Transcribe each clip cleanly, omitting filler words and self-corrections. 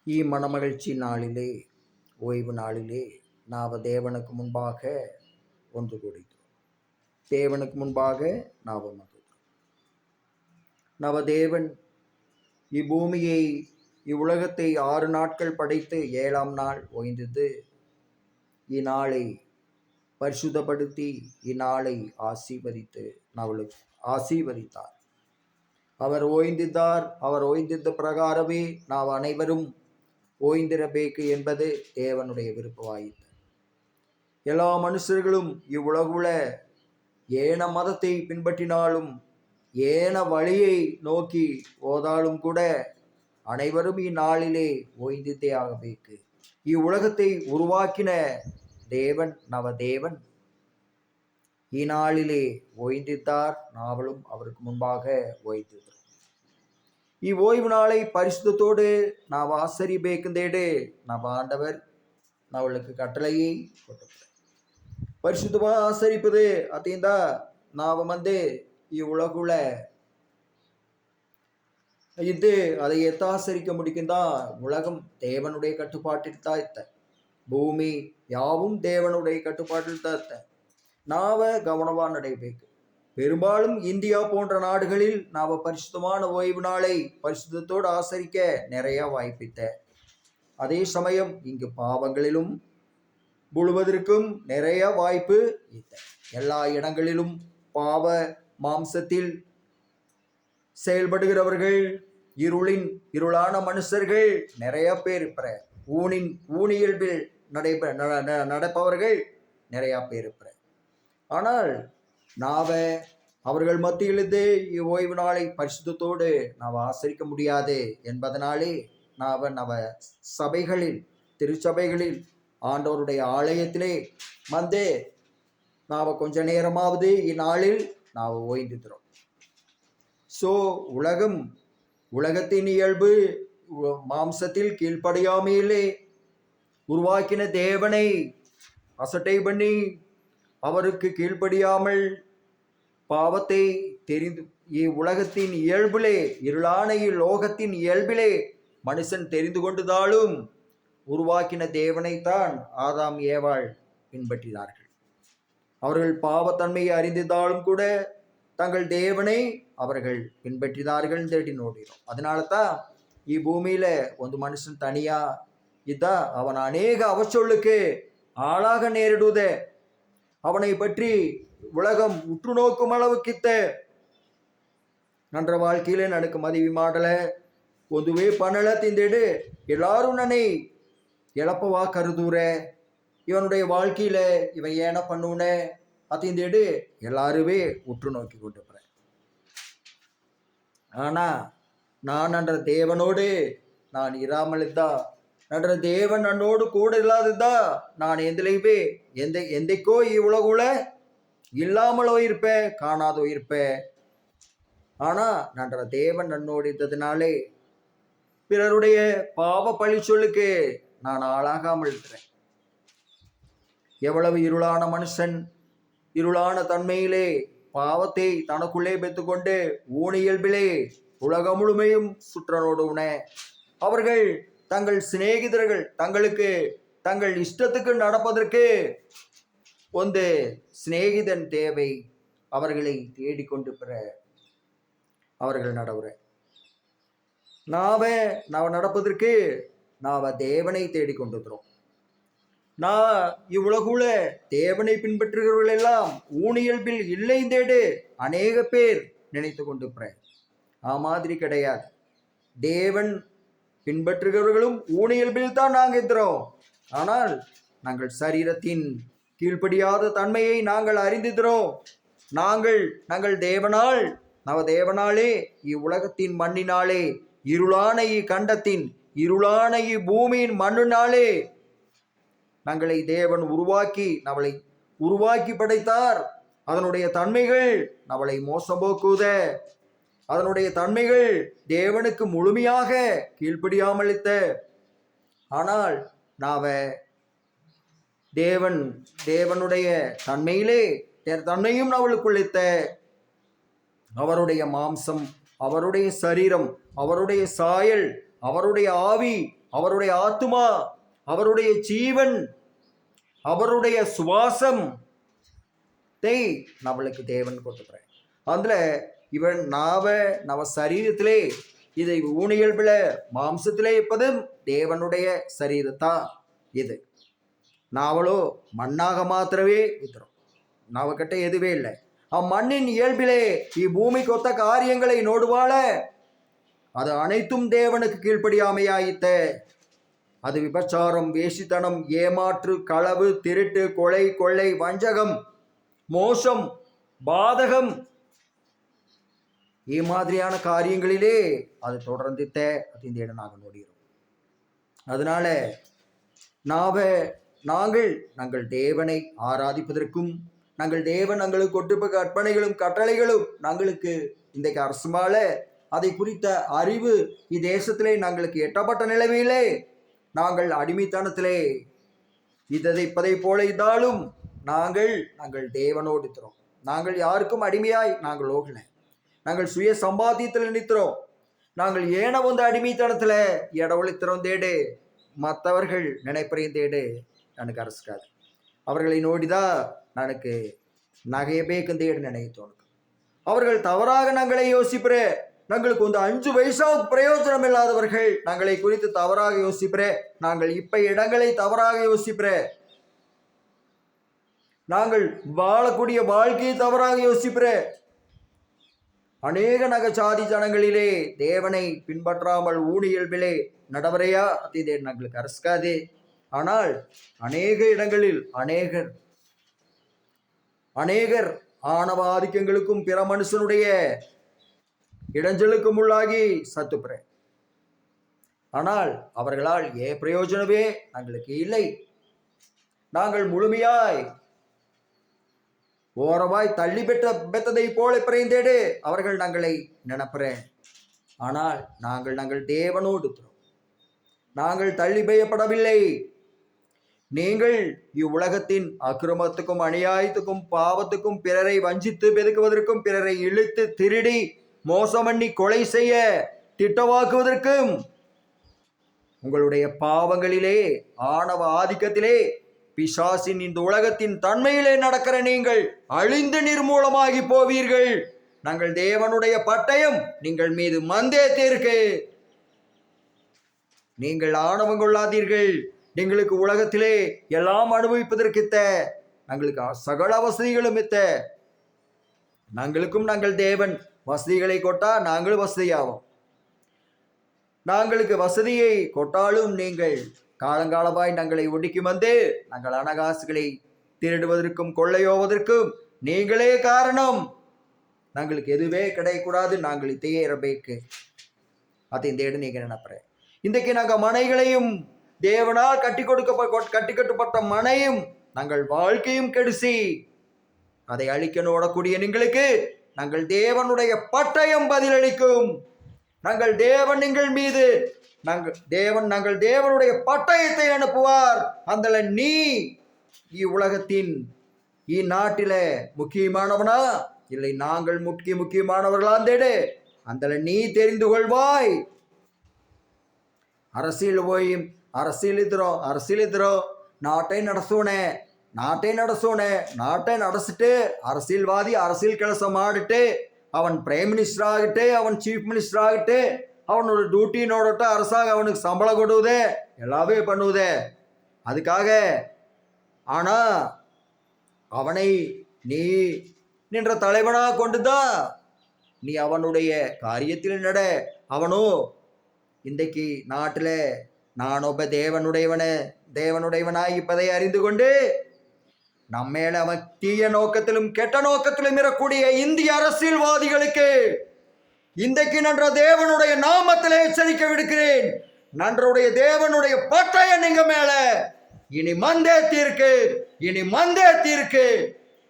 ಈ ಮನಮகிழ்ச்சி ನಾಳಿலே ஓய்வு நாளிலே ನಾವು தேவனுக்கு முன்பாக ஒன்று கூடித்தோம். தேவனுக்கு முன்பாக ನಾವು நவ தேவன் இப்பூமியை இவ்வுலகத்தை 6 நாட்கள் படைத்து 7ஆம் நாள் ஓய்ந்தது. இந்நாளை பரிசுத்தப்படுத்தி இந்நாளை ஆசீர்வதித்தார். அவர் ஓய்ந்திருந்தார். அவர் ஓய்ந்திருந்த பிரகாரமே நாம் அனைவரும் ஓய்ந்திரಬೇಕು என்பது தேவனுடைய விருப்பமாயிற்று. எல்லா மனுஷர்களும் இவ்வுலகுல ஏன மதத்தை பின்பற்றினாலும் ஏன வழியை நோக்கி ஓதாலும் கூட அனைவரும் இந்நாளிலே ஓய்ந்தே ஆகಬೇಕು. இவ்வுலகத்தை உருவாக்கின தேவன் நவதேவன் இந்நாளிலே ஓய்ந்திருந்தார். நாவலும் அவருக்கு முன்பாக ஓய்ந்திருக்கிறோம். இவ்வோய்வு நாளை பரிசுத்தத்தோடு ನಾವು ஆசரிಬೇಕೆಂದೇடு நம்ம ஆண்டவர் நம்மளுக்கு கட்டளையை கொடுத்தார். பரிசுத்தமாக ஆசரிப்பது அப்படின்னா நாம் இவ்வுலகுல இது அதை எத்தாசரிக்க முடிக்குந்தா உலகம் தேவனுடைய கட்டுப்பாட்டில் தான் இருத்த. பூமி யாவும் தேவனுடைய கட்டுப்பாட்டில் தான் இருத்த. நாவ கவனமா நடைபெறும். பெரும்பாலும் இந்தியா போன்ற நாடுகளில் நாம் பரிசுத்தமான ஓய்வு நாளை பரிசுத்தத்தோடு ஆசரிக்க நிறைய வாய்ப்பித்த. அதே சமயம் இங்கு பாவங்களிலும் முழுவதற்கும் நிறைய வாய்ப்பு இத்த. எல்லா இடங்களிலும் பாவ மாம்சத்தில் செயல்படுகிறவர்கள், இருளான மனுஷர்கள் நிறைய பேர் இருப்ப. ஊனியல்பில் நடப்பவர்கள் நிறைய பேர் இருப்ப. ஆனால் நாவ அவர்கள் மத்தியிலிருந்து ஓய்வு நாளை பரிசுத்தத்தோடு நாம் ஆசரிக்க முடியாது என்பதனாலே நவ சபைகளில் திருச்சபைகளில் ஆண்டவருடைய ஆலயத்திலே நாம் கொஞ்ச நேரமாவது இந்நாளில் நாம் ஓய்ந்திருக்கிறோம். உலகத்தின் இயல்பு மாம்சத்தில் கீழ்ப்படியாமையிலே உருவாக்கின தேவனை அசட்டை பண்ணி அவருக்கு கீழ்ப்படியாமல் பாவத்தை தெரிந்து உலகத்தின் இயல்பிலே இருளான லோகத்தின் இயல்பிலே மனுஷன் தெரிந்து கொண்டதாலும் உருவாக்கின தேவனைத்தான் ஆதாம் ஏவாள் பின்பற்றினார்கள். அவர்கள் பாவத்தன்மையை அறிந்ததாலும் கூட தங்கள் தேவனை அவர்கள் பின்பற்றினார்கள் தேடி நோடினோம். அதனால தான் இப்பூமியில ஒரு மனுஷன் தனியா இதா அவன் அநேக அவச்சொல்லுக்கு ஆளாக நேரிடுவதே. அவனை பற்றி உலகம் உற்று நோக்கும் அளவுக்கித்த நன்ற வாழ்க்கையில நடக்கு மதிவி மாடல ஒதுவே பண்ணல திந்தேடு எல்லாரும் நனை இழப்பவா கருதூர இவனுடைய வாழ்க்கையில இவன் ஏன பண்ணுன அத்திந்தேடு எல்லாருமே உற்று நோக்கி கொண்டு போற. ஆனா நான் நன்ற தேவனோடு நான் இராமலிருந்தா நன்ற தேவன் நன்னோடு கூட இல்லாததா நான் எந்திலைவே எந்தைக்கோ இவ்வுலகுல இல்லாமலோ இருப்பேன், காணாதோ இருப்பேன். ஆனா நன்ற தேவன் நன்னோடு இருந்ததுனாலே பிறருடைய பாவ பழி சொல்லுக்கு நான் ஆளாகாமல் இருக்கிறேன். எவ்வளவு இருளான மனுஷன் இருளான தன்மையிலே பாவத்தை தனக்குள்ளே பெற்றுக்கொண்டு ஊனியல்பிலே உலகம் முழுமையும் சுற்றனோடு உண அவர்கள் தங்கள் சிநேகிதர்கள் தங்கள் இஷ்டத்துக்கு நடப்பதற்கு ஒரு சிநேகிதன் தேவை. அவர்களை தேடிக்கொண்டு பெற அவர்கள் நடவுற நாவ நடப்பதற்கு நாவ தேவனை தேடிக்கொண்டிருக்கிறோம். நான் இவ்வுலகுல தேவனை பின்பற்றுகிறவர்கள் எல்லாம் ஊனியல்பில் இல்லை தேடு அநேக பேர் நினைத்து கொண்டிருக்கிறேன். மாதிரி கிடையாது. தேவன் பின்பற்றுகிறவர்களும் ஊனியல்பில் தான் நாங்கள் இருக்கிறோம். ஆனால் நாங்கள் சரீரத்தின் கீழ்ப்படியாத தன்மையை நாங்கள் அறிந்திருக்கிறோம். நாங்கள் தேவனால் நவதேவனாலே இவ்வுலகத்தின் மண்ணினாலே இருளான கண்டத்தின் இருளான பூமியின் மண்ணினாலே நாங்களை தேவன் உருவாக்கி படைத்தார். அதனுடைய தன்மைகள் நம்மளை மோசம் போக்குவத. அதனுடைய தன்மைகள் தேவனுக்கு முழுமையாக கீழ்ப்படியாமல். ஆனால் நாவ தேவனுடைய தன்மையிலே தன்மையும் அவளுக்குள்ளித்த அவருடைய மாம்சம், அவருடைய சரீரம், அவருடைய சாயல், அவருடைய ஆவி அவருடைய ஆத்துமா, அவருடைய ஜீவன், அவருடைய சுவாசம் நம்மளுக்கு தேவன் கொடுத்துக்கிறேன். அதுல இவன் நவ சரீரத்திலே இதை ஊனியல்பில மாம்சத்திலே இருப்பதும் தேவனுடைய சரீரத்தா. இது நாவளோ மண்ணாக மாத்திரவே இருக்கிறோம். நாவக்கிட்ட எதுவே இல்லை. அம்மண்ணின் இயல்பிலே இப்பூமிக்கு ஒத்த காரியங்களை நோடுவாள அது அனைத்தும் தேவனுக்கு கீழ்ப்படியாமையாயித்த. அது விபச்சாரம், வேசித்தனம், ஏமாற்று, களவு, திருட்டு, கொலை, கொள்ளை, வஞ்சகம், மோசம், பாதகம் மாதிரியான காரியங்களிலே அது தொடர்ந்து நாங்கள் நோடுகிறோம். அதனால நாங்கள் தேவனை ஆராதிப்பதற்கும் நாங்கள் தேவன் எங்களுக்கு கொட்டுப்ப கற்பனைகளும் கட்டளைகளும் நாங்களுக்கு இன்றைக்கு அரசுமால அதை குறித்த அறிவு இத்தேசத்திலே நாங்களுக்கு எட்டப்பட்ட நிலைமையிலே நாங்கள் அடிமைத்தனத்திலே இததைப்பதை போல இருந்தாலும் நாங்கள் தேவனோடு இருக்கிறோம். நாங்கள் யாருக்கும் அடிமையாய் நாங்கள் ஓகல. நாங்கள் சுய சம்பாத்தியத்தில் நினைக்கிறோம். நாங்கள் ஏன வந்து அடிமைத்தனத்தில் இடஒழித்திரம் தேடு, மற்றவர்கள் நினைப்பறையும் தேடு எனக்கு அரசுக்காது. அவர்களை நோடிதான் எனக்கு நகைய பேக்கும் தேடு நினைத்தோம். அவர்கள் தவறாக நாங்களை யோசிப்பிற, நாங்களுக்கு வந்து 5 வயசாவது பிரயோஜனம் இல்லாதவர்கள் நாங்களை குறித்து தவறாக யோசிப்பிற, நாங்கள் இப்ப இடங்களை தவறாக பிற நாங்கள் வாழக்கூடிய வாழ்க்கையை தவறாக யோசிப்பிற அநேக நகச்சாதி ஜனங்களிலே தேவனை பின்பற்றாமல் ஊழியல்பிலே நடவரையா அதே நாங்களுக்கு அரசுக்காது. ஆனால் அநேக இடங்களில் அநேகர் ஆணவ ஆதிக்கங்களுக்கும் பிற மனுஷனுடைய இடைஞ்சலுக்கும் உள்ளாகி சத்துப்புற. ஆனால் அவர்களால் பிரயோஜனமே எங்களுக்கு இல்லை. நாங்கள் முழுமையாய் ஓரமாய் தள்ளி பெற்றதை போல பிறைந்தேடு அவர்கள் நாங்களை நினைப்பறேன். ஆனால் நாங்கள் தேவனோடு நாங்கள் தள்ளி பெய்யப்படவில்லை. நீங்கள் இவ்வுலகத்தின் அக்கிரமத்துக்கும் அநியாயத்துக்கும் பாவத்துக்கும் பிறரை வஞ்சித்து பெருக்குவதற்கும் பிறரை இழுத்து திருடி மோசமண்ணி கொலை செய்ய திட்டவாக்குவதற்கும் உங்களுடைய பாவங்களிலே ஆணவ ஆதிக்கத்திலே பிசாசின் இந்த உலகத்தின் தன்மையிலே நடக்கிற நீங்கள் அழிந்து நிர்மூலமாகி போவீர்கள். நாங்கள் தேவனுடைய பட்டயம் நீங்கள் மீது மந்தேத்திற்கு. நீங்கள் ஆணவம் கொள்ளாதீர்கள். எங்களுக்கு உலகத்திலே எல்லாம் அனுபவிப்பதற்கு எங்களுக்கு சகல வசதிகளும் நாங்கள் தேவன் வசதிகளை கொட்டா நாங்கள் வசதியாகும். நாங்களுக்கு வசதியை கொட்டாலும் நீங்கள் காலங்காலமாய் நாங்களை ஒடுக்கி வந்து நாங்கள் அனகாசுகளை திருடுவதற்கும் கொள்ளையோவதற்கும் நீங்களே காரணம். நாங்களுக்கு எதுவே கிடையக்கூடாது. நாங்கள் இதையே ரபேக்கு அதை இந்த இடம் நீங்க நினைப்பறேன். இன்றைக்கு நாங்கள் மனைகளையும் தேவனால் கட்டி கட்டப்பட்ட மனையும் நாங்கள் வாழ்க்கையும் கெடுசி அதை அழிக்க ஓடக்கூடிய நீங்களுக்கு நாங்கள் தேவனுடைய பட்டயம் பதிலளிக்கும். நாங்கள் தேவன் எங்கள் மீது நாங்கள் தேவனுடைய பட்டயத்தை அனுப்புவார். அந்த நீ இவ்வுலகத்தின் இந்நாட்டில முக்கியமானவனா இல்லை நாங்கள் முக்கியமானவர்களா தேடு அந்த நீ தெரிந்து கொள்வாய். அரசியல் ಇದ್ರೋ நாட்டை நடசிட்டு அரசியல்வாதி அரசியல் ಕೆಲಸ ಮಾಡಿட்டு அவன் பிரைம் மினிஸ்டர் ஆகிட்டு அவன் சீஃப் மினிஸ்டர் ஆகிட்டு அவனோட டியூட்டி நோடட்ட அரசாங்க அவனுக்கு சம்பளம் கொடுவுதே எல்லாமே பண்ணுவதே அதுக்காக. ஆனா அவனை நீ நின்ற தலைவனா கொண்டுதான் நீ அவனுடைய காரியத்தில் நட. அவனோ இன்றைக்கு நாட்டில் நான் ஒப்ப தேவனுடையவனாய் இப்பதை அறிந்து கொண்டு நம்மேல அவன் தீய நோக்கத்திலும் கெட்ட நோக்கத்திலும் இருக்கக்கூடிய இந்திய அரசியல்வாதிகளுக்கு இன்றைக்கு நன்ற தேவனுடைய நாமத்திலே எச்சரிக்கை விடுக்கிறேன். நன்றுடைய தேவனுடைய பட்டயம் நீங்க மேல இனி மந்தே தீர்க்கு.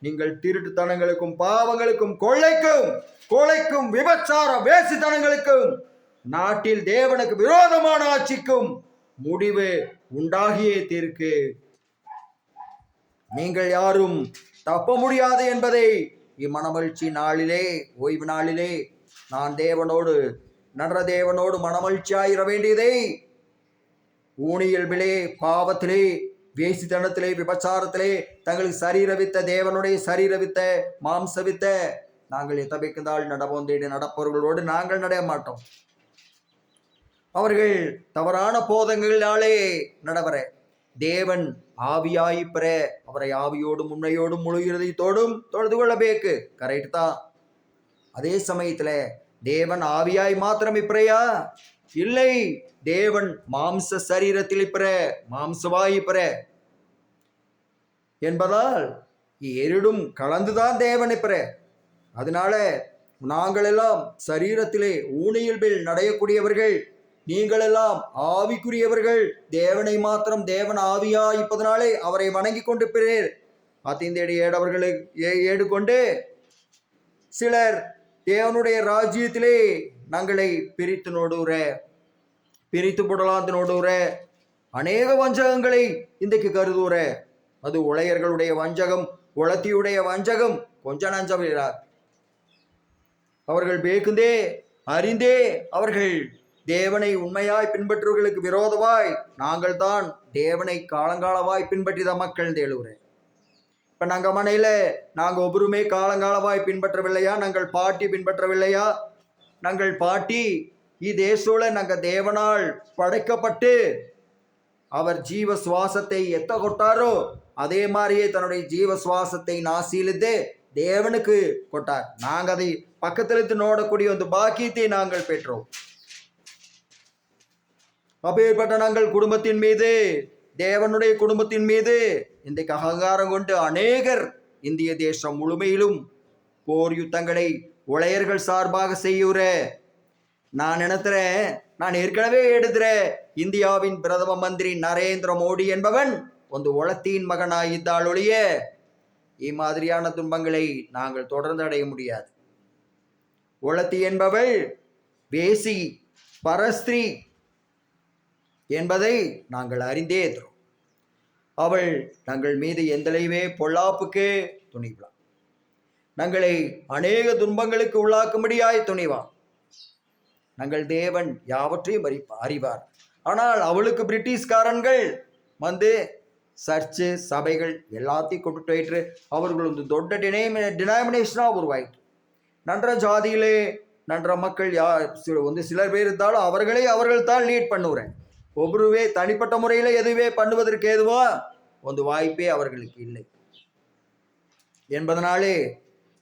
நீங்கள் திருட்டுத்தனங்களுக்கும் பாவங்களுக்கும் கொலைக்கும் விபச்சார வேசித்தனங்களுக்கும் நாட்டில் தேவனுக்கு விரோதமான ஆட்சிக்கும் முடிவு உண்டாகியே தீர்க்கு. நீங்கள் யாரும் தப்ப முடியாது என்பதை இம்மனமகிழ்ச்சி நாளிலே ஓய்வு நாளிலே நான் நன்ற தேவனோடு மனமகிழ்ச்சியாயிர வேண்டியதை ஊனியல்பிலே, பாவத்திலே, வேசித்தனத்திலே, விபச்சாரத்திலே தங்களுக்கு சரீரவித்த தேவனுடைய சரீரவித்த மாம்சவித்த நாங்கள் எத்தகைந்தால் நடவோந்தேடி நடப்பவர்களோடு நாங்கள் நடைய மாட்டோம். அவர்கள் தவறான போதங்களாலே நடவர தேவன் ஆவியாய் பெற அவரை ஆவியோடும் உண்மையோடும் முழு இருதயத்தோடும் தொழுது கொள்ள பேக்கு. கரெக்ட் தான். அதே சமயத்துல தேவன் ஆவியாய் மாத்திரம் இப்பிறையா இல்லை, தேவன் மாம்ச சரீரத்தில் இப்பிற மாம்சவாய் இப்பிற என்பதால் இரண்டும் கலந்துதான் தேவன் இப்பிற. அதனால நாங்கள் எல்லாம் சரீரத்திலே ஊனியல்பில் நடையக்கூடியவர்கள், நீங்கள் எல்லாம் ஆவிக்குரியவர்கள். தேவனை மாத்திரம் தேவன் ஆவியாயிப்பதனாலே அவரை வணங்கி கொண்டு பிறர் அத்திந்தேடி ஏடவர்களை ஏடு கொண்டு சிலர் தேவனுடைய ராஜ்யத்திலே நாங்களை பிரித்து போடலாந்து நோடுற அநேக வஞ்சகங்களை இன்றைக்கு கருதுற. அது உளையர்களுடைய வஞ்சகம், உளத்தியுடைய வஞ்சகம் கொஞ்ச நஞ்சமிறார். அவர்கள் பேக்குந்தே அறிந்தே அவர்கள் தேவனை உண்மையாய் பின்பற்றுவர்களுக்கு விரோதமாய் நாங்கள் தான் தேவனை காலங்காலமாய் பின்பற்றித மக்கள் தேழுகிறேன். இப்ப நாங்க மனையில நாங்க ஒவ்வொருமே காலங்காலமாய் பின்பற்றவில்லையா? நாங்கள் பாட்டி பின்பற்றவில்லையா? நாங்கள் பாட்டி தேசோல நாங்க தேவனால் படைக்கப்பட்டு அவர் ஜீவ சுவாசத்தை எத்த கொட்டாரோ அதே மாதிரியே தன்னுடைய ஜீவ சுவாசத்தை நாசிலிருந்து தேவனுக்கு கொட்டார். நாங்க அதை பக்கத்திலிருந்து நோடக்கூடிய அந்த பாக்கியத்தை நாங்கள் பெற்றோம். அப்பேற்பட்ட நாங்கள் குடும்பத்தின் மீது, தேவனுடைய குடும்பத்தின் மீது இன்றைக்கு அகங்காரம் கொண்டு அநேகர் இந்திய தேசம் முழுமையிலும் போர் யுத்தங்களை உளையர்கள் சார்பாக செய்யுற. நான் நினைக்கிறேன், நான் ஏற்கனவே எடுத்துறேன், இந்தியாவின் பிரதம மந்திரி நரேந்திர மோடி என்பவன் ಒಂದು உளத்தின் மகனாயித்தால் ஒழிய இம்மாதிரியான துன்பங்களை நாங்கள் தொடர்ந்து அடைய முடியாது. உளத்தி என்பவள் வேசி பரஸ்திரீ என்பதை நாங்கள் அறிந்தே இருக்கிறோம். அவள் தங்கள் மீது எந்தளவே பொல்லாப்புக்கு துணிவாள். நாங்களை அநேக துன்பங்களுக்கு உள்ளாக்கும்படியாய் துணிவான். நாங்கள் தேவன் யாவற்றையும் அறிவார். ஆனால் அவளுக்கு பிரிட்டிஷ்காரன்கள் வந்து சர்ச்சு சபைகள் எல்லாத்தையும் கொண்டுட்டு போயிட்டு அவர்கள் ಒಂದು ದೊಡ್ಡ டினாமினேஷனாக உருவாயிட்டு நன்ற ஜாதியிலே நன்ற மக்கள் ಒಂದು சிலர் பேர் இருந்தாலும் அவர்களே அவர்கள் தான் லீட் பண்ணுறேன். ஒவ்வொருவே தனிப்பட்ட முறையில் எதுவே பண்ணுவதற்கு ஏதுவா ಒಂದು வாய்ப்பே அவர்களுக்கு இல்லை என்பதனாலே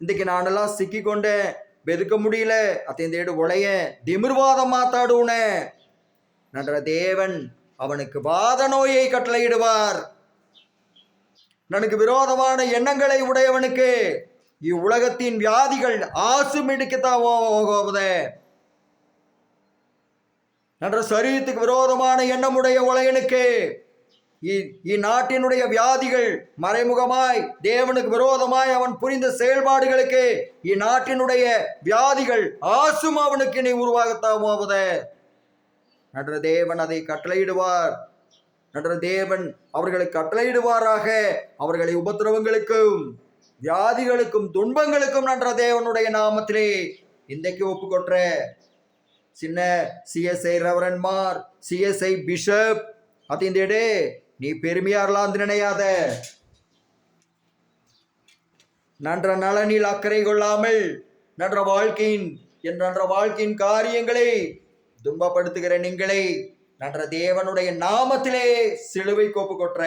இன்றைக்கு நானெல்லாம் சிக்கிக்கொண்டே ಬೆದಕ முடியல. ಅತ್ತೆಂದೇಡು ಒಳೆಯ திமிர்வாதம் மாத்தாடுவனே நன்ற தேவன் அவனுக்கு வாத நோயை கட்டளையிடுவார். எனக்கு விரோதமான எண்ணங்களை உடையவனுக்கு இவ்வுலகத்தின் வியாதிகள் ஆசுமிடுக்கத்தான் போகுதே. நன்ற சரீரத்துக்கு விரோதமான எண்ணமுடைய உலகனுக்கு இந்நாட்டினுடைய வியாதிகள் மறைமுகமாய் தேவனுக்கு விரோதமாய் அவன் புரிந்த செயல்பாடுகளுக்கு இந்நாட்டினுடைய வியாதிகள் ஆசும் அவனுக்கு நீ உருவாகத்தான் போவதே. நன்ற தேவன் அதை கட்டளையிடுவார். நன்ற தேவன் அவர்களை கட்டளையிடுவாராக. அவர்களை உபத்திரவங்களுக்கும் வியாதிகளுக்கும் துன்பங்களுக்கும் நன்ற தேவனுடைய நாமத்திலே இன்றைக்கு ஒப்புக்கொற்ற சின்ன சிஎஸ்ஐ ரெவரன்மார், சிஎஸ்ஐ பிஷப் அத்திந்தேடே நீ பெருமையாரலாம் நினையாத. நன்ற நலனில் அக்கறை கொள்ளாமல் நன்ற வாழ்க்கையின் காரியங்களை துன்பப்படுத்துகிற நீங்களே நன்ற தேவனுடைய நாமத்திலே சிலுவை கோப்பு கொற்ற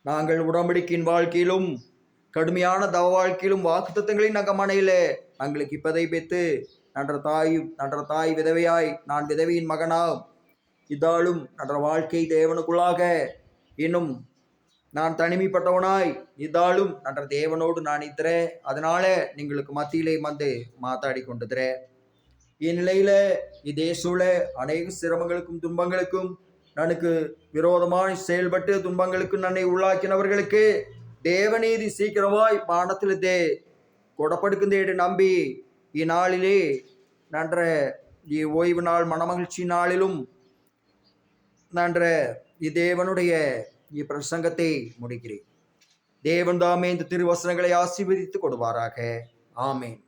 நாங்கள் உடம்படிக்கையின் வாழ்க்கையிலும் கடுமையான தவ வாழ்க்கையிலும் வாக்குத்தத்தங்களின் நாங்கள் மனையில எங்களுக்கு இப்பதை பெற்று நன்ற தாய் விதவையாய் நான் விதவையின் மகனாம் இதாலும் நன்ற வாழ்க்கை தேவனுக்குள்ளாக இன்னும் நான் தனிமைப்பட்டவனாய் இதாலும் நன்ற தேவனோடு நான் இத்துறேன். அதனால நீங்களுக்கு மத்தியிலே வந்து மாத்தாடி கொண்டுதுறேன். இந்நிலையில இதேசூழ அநேக சிரமங்களுக்கும் துன்பங்களுக்கும் நனுக்கு விரோதமாய் செயல்பட்டு துன்பங்களுக்கும் நன்னை உள்ளாக்கினவர்களுக்கு தேவநீதி சீக்கிரமாய் பானத்திலே கொடப்படுக்குந்தேடு நம்பி இந்நாளிலே நன்ற ஓய்வு நாள் மனமகிழ்ச்சி நாளிலும் நன்ற தேவனுடைய பிரசங்கத்தை முடிக்கிறேன். தேவன் தாமே இந்த திருவசனங்களை ஆசீர்வதித்து கொடுவாராக. ஆமேன்.